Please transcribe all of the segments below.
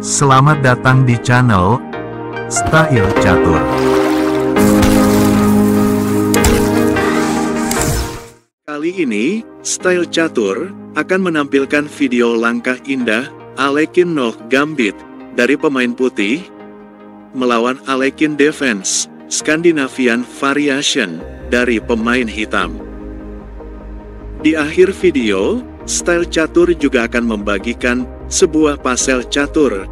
Selamat datang di channel Style Catur. Kali ini, Style Catur akan menampilkan video langkah indah Alekhine Noh Gambit dari pemain putih melawan Alekhine Defense Scandinavian Variation dari pemain hitam. Di akhir video, Style Catur juga akan membagikan sebuah pasel catur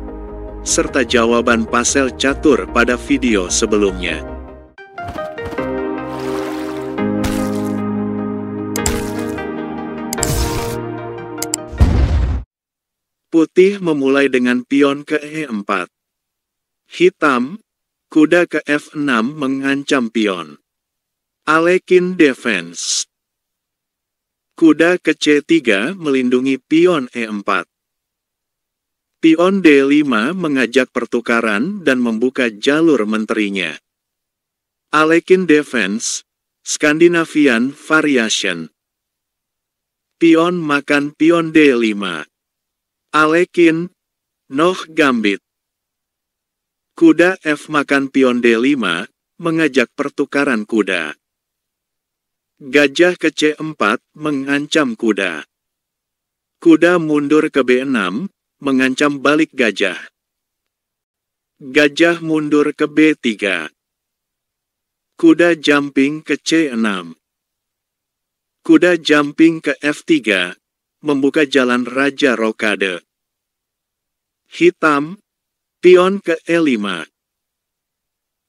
serta jawaban pasel catur pada video sebelumnya. Putih memulai dengan pion ke E4. Hitam, kuda ke F6 mengancam pion. Alekhine Defense. Kuda ke C3 melindungi pion E4. Pion D5 mengajak pertukaran dan membuka jalur menterinya. Alekhine Defense, Scandinavian Variation. Pion makan pion D5. Alekhine Noh Gambit. Kuda F makan pion D5, mengajak pertukaran kuda. Gajah ke C4 mengancam kuda. Kuda mundur ke B6, mengancam balik gajah. Gajah mundur ke B3. Kuda jumping ke C6. Kuda jumping ke F3, membuka jalan raja rokade. Hitam, pion ke E5.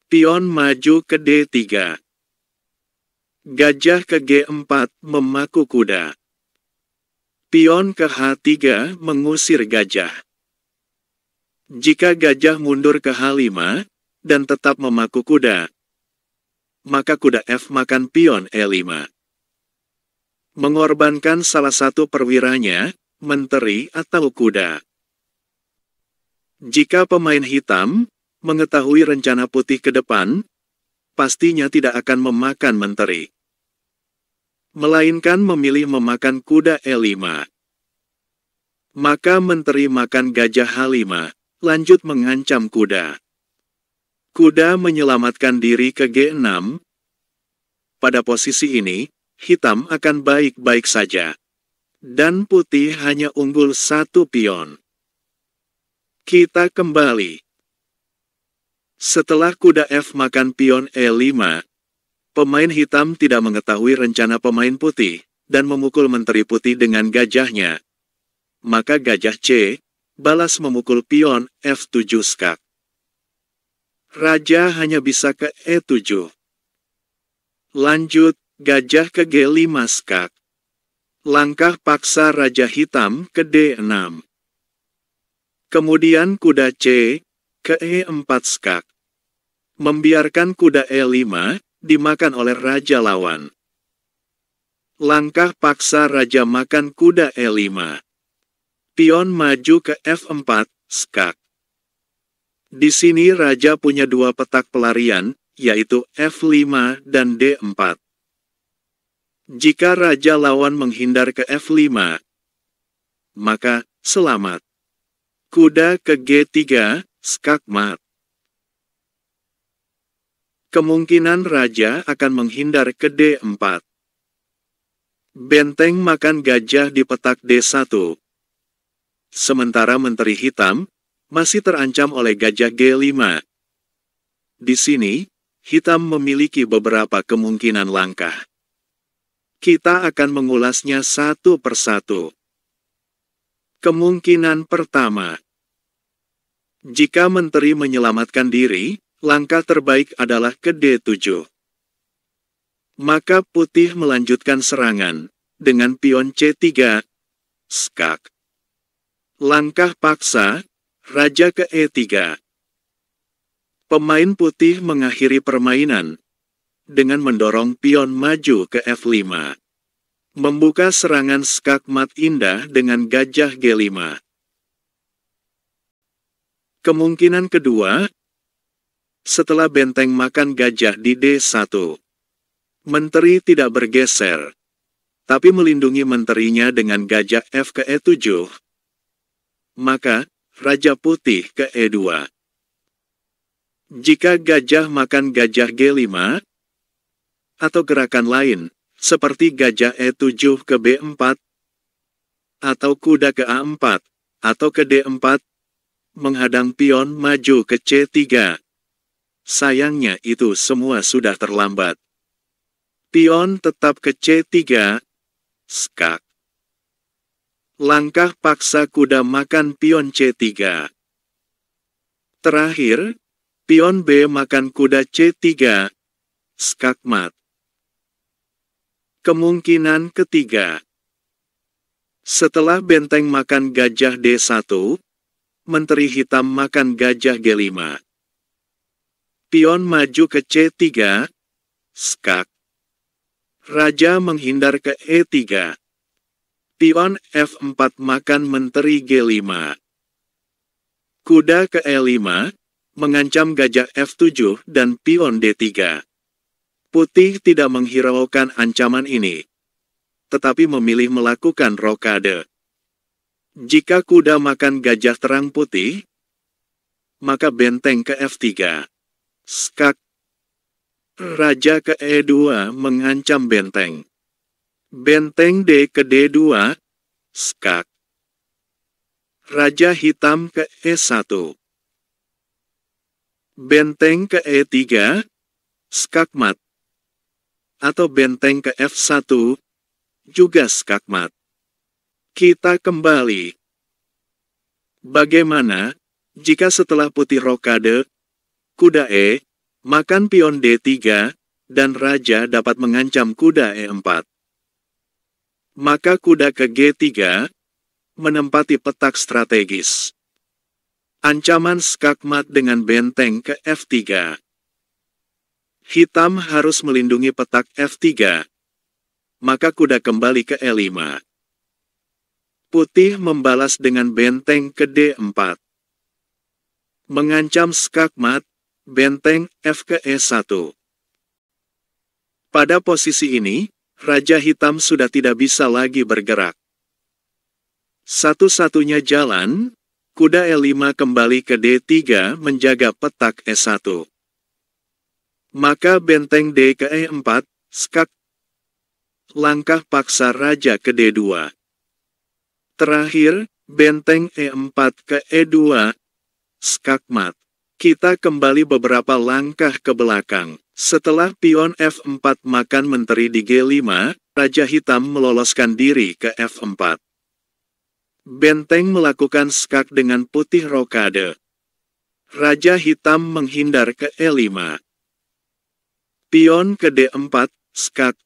Pion maju ke D3. Gajah ke G4 memaku kuda. Pion ke H3 mengusir gajah. Jika gajah mundur ke H5 dan tetap memaku kuda, maka kuda F makan pion E5. Mengorbankan salah satu perwiranya, menteri atau kuda. Jika pemain hitam mengetahui rencana putih ke depan, pastinya tidak akan memakan menteri, melainkan memilih memakan kuda E5. Maka menteri makan gajah H5, lanjut mengancam kuda. Kuda menyelamatkan diri ke G6. Pada posisi ini, hitam akan baik-baik saja, dan putih hanya unggul satu pion. Kita kembali. Setelah kuda F makan pion E5, pemain hitam tidak mengetahui rencana pemain putih, dan memukul menteri putih dengan gajahnya. Maka gajah C, balas memukul pion F7 skak. Raja hanya bisa ke E7. Lanjut, gajah ke G5 skak. Langkah paksa raja hitam ke D6. Kemudian kuda C, ke E4 skak. Membiarkan kuda E5, dimakan oleh raja lawan. Langkah paksa raja makan kuda E5. Pion maju ke F4, skak. Di sini raja punya dua petak pelarian, yaitu F5 dan D4. Jika raja lawan menghindar ke F5, maka selamat. Kuda ke G3, skak mat. Kemungkinan raja akan menghindar ke D4. Benteng makan gajah di petak D1. Sementara menteri hitam masih terancam oleh gajah G5. Di sini, hitam memiliki beberapa kemungkinan langkah. Kita akan mengulasnya satu persatu. Kemungkinan pertama. Jika menteri menyelamatkan diri, langkah terbaik adalah ke D7. Maka putih melanjutkan serangan dengan pion C3, skak. Langkah paksa, raja ke E3. Pemain putih mengakhiri permainan dengan mendorong pion maju ke F5. Membuka serangan skak mat indah dengan gajah G5. Kemungkinan kedua, setelah benteng makan gajah di D1. Menteri tidak bergeser, tapi melindungi menterinya dengan gajah F ke E7. Maka, Raja putih ke E2. Jika gajah makan gajah G5, atau gerakan lain, seperti gajah E7 ke B4, atau kuda ke A4, atau ke D4, menghadang pion maju ke C3. Sayangnya itu semua sudah terlambat. Pion tetap ke C3, skak. Langkah paksa kuda makan pion C3. Terakhir, pion B makan kuda C3, skak mat. Kemungkinan ketiga. Setelah benteng makan gajah D1, menteri hitam makan gajah G5. Pion maju ke C3, skak. Raja menghindar ke E3. Pion F4 makan menteri G5. Kuda ke E5, mengancam gajah F7 dan pion D3. Putih tidak menghiraukan ancaman ini, tetapi memilih melakukan rokade. Jika kuda makan gajah terang putih, maka benteng ke F3. Skak. Raja ke E2 mengancam benteng. Benteng D ke D2, skak. Raja hitam ke E1. Benteng ke E3, skak mat. Atau benteng ke F1, juga skak mat. Kita kembali. Bagaimana jika setelah putih rokade, kuda E makan pion D3, dan raja dapat mengancam kuda E4? Maka kuda ke G3, menempati petak strategis. Ancaman skak mat dengan benteng ke F3. Hitam harus melindungi petak F3. Maka kuda kembali ke E5. Putih membalas dengan benteng ke D4. Mengancam skak mat, benteng F ke E1. Pada posisi ini, Raja Hitam sudah tidak bisa lagi bergerak. Satu-satunya jalan, kuda E5 kembali ke D3 menjaga petak E1. Maka benteng D ke E4, skak. Langkah paksa raja ke D2. Terakhir, benteng E4 ke E2, skak mat. Kita kembali beberapa langkah ke belakang. Setelah pion F4 makan menteri di G5, Raja Hitam meloloskan diri ke F4. Benteng melakukan skak dengan putih rokade. Raja Hitam menghindar ke E5. Pion ke D4, skak.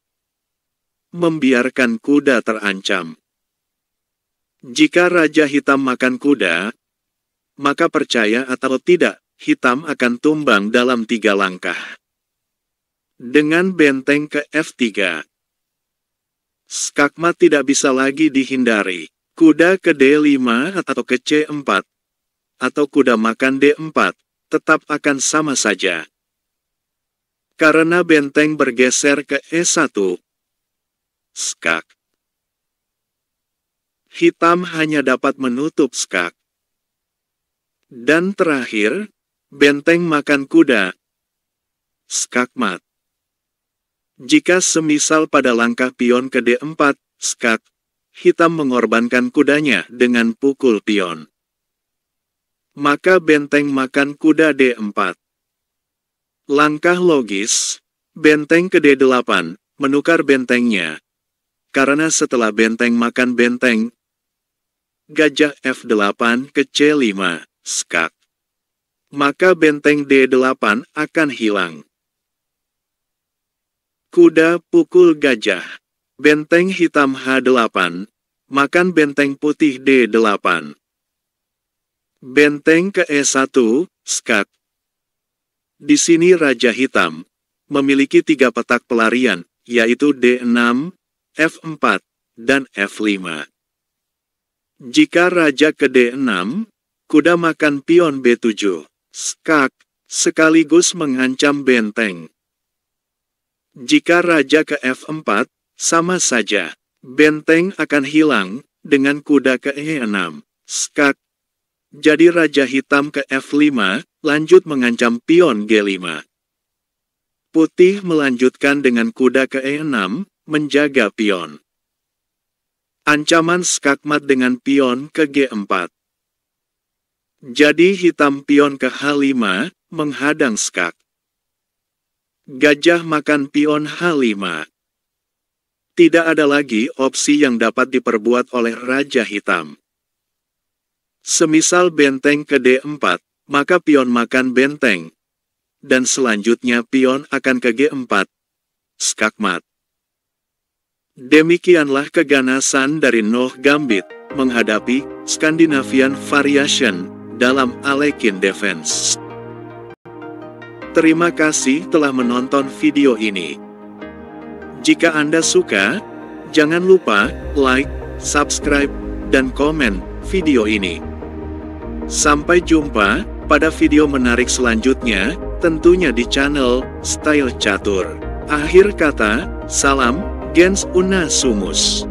Membiarkan kuda terancam. Jika Raja Hitam makan kuda, maka percaya atau tidak, hitam akan tumbang dalam 3 langkah. Dengan benteng ke F3. Skakmat tidak bisa lagi dihindari. Kuda ke D5 atau ke C4. Atau kuda makan D4, tetap akan sama saja. Karena benteng bergeser ke E1. Skak. Hitam hanya dapat menutup skak. Dan terakhir, benteng makan kuda. Skak mat. Jika semisal pada langkah pion ke D4, skak, hitam mengorbankan kudanya dengan pukul pion. Maka benteng makan kuda D4. Langkah logis, benteng ke D8, menukar bentengnya. Karena setelah benteng makan benteng, gajah F8 ke C5, skak. Maka benteng D8 akan hilang. Kuda pukul gajah. Benteng hitam H8, makan benteng putih D8. Benteng ke E1, skak. Di sini Raja Hitam memiliki 3 petak pelarian, yaitu D6, F4, dan F5. Jika Raja ke D6, kuda makan pion B7, skak, sekaligus mengancam benteng. Jika Raja ke F4, sama saja, benteng akan hilang, dengan kuda ke E6, skak. Jadi Raja Hitam ke F5, lanjut mengancam pion G5. Putih melanjutkan dengan kuda ke E6, menjaga pion. Ancaman skakmat dengan pion ke G4. Jadi hitam pion ke H5, menghadang skak. Gajah makan pion H5. Tidak ada lagi opsi yang dapat diperbuat oleh Raja Hitam. Semisal benteng ke D4, maka pion makan benteng. Dan selanjutnya pion akan ke G4. Skakmat. Demikianlah keganasan dari Noh Gambit menghadapi Scandinavian Variation dalam Alekhine Defense. Terima kasih telah menonton video ini. Jika Anda suka, jangan lupa like, subscribe, dan komen video ini. Sampai jumpa pada video menarik selanjutnya, tentunya di channel Style Catur. Akhir kata, salam Gens Una Sumus.